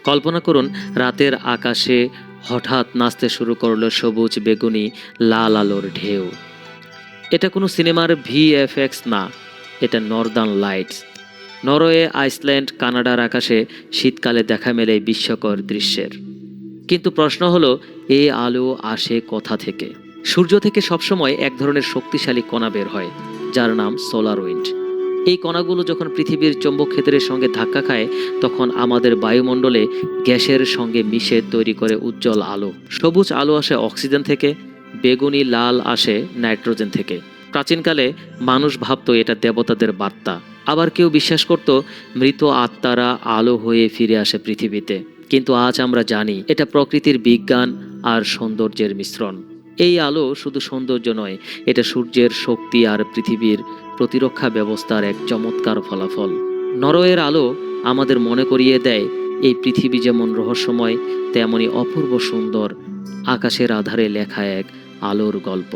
কল্পনা করুন, রাতের আকাশে হঠাৎ নাচতে শুরু করলো সবুজ, বেগুনি, লাল আলোর ঢেউ। এটা কোনো সিনেমার ভিএফএক্স না, এটা নর্দার্ন লাইটস। নরওয়ে, আইসল্যান্ড, কানাডার আকাশে শীতকালে দেখা মেলে এই বিস্ময়কর দৃশ্যের। কিন্তু প্রশ্ন হলো, এই আলো আসে কোথা থেকে? সূর্য থেকে সবসময় এক ধরনের শক্তিশালী কণা বের হয়, যার নাম সোলার উইন্ড। এই কণাগুলো যখন পৃথিবীর চৌম্বক ক্ষেত্রের সঙ্গে ধাক্কা খায়, তখন আমাদের বায়ুমণ্ডলে গ্যাসের সঙ্গে মিশে তৈরি করে উজ্জ্বল আলো। সবুজ আলো আসে অক্সিজেন থেকে, বেগুনি লাল আসে নাইট্রোজেন থেকে। প্রাচীনকালে মানুষ ভাবত এটা দেবতাদের বার্তা। আবার কেউ বিশ্বাস করত মৃত আত্মারা আলো হয়ে ফিরে আসে পৃথিবীতে। কিন্তু আজ আমরা জানি এটা প্রকৃতির বিজ্ঞান আর সৌন্দর্যের মিশ্রণ। এই আলো শুধু সৌন্দর্য নয়, এটা সূর্যের শক্তি আর পৃথিবীর প্রতিরক্ষা ব্যবস্থার এক চমৎকার ফলাফল। নরওয়ের আলো আমাদের মনে করিয়ে দেয়, এই পৃথিবী যেমন রহস্যময়, তেমনি অপূর্ব সুন্দর, আকাশের আধারে লেখা এক আলোর গল্প।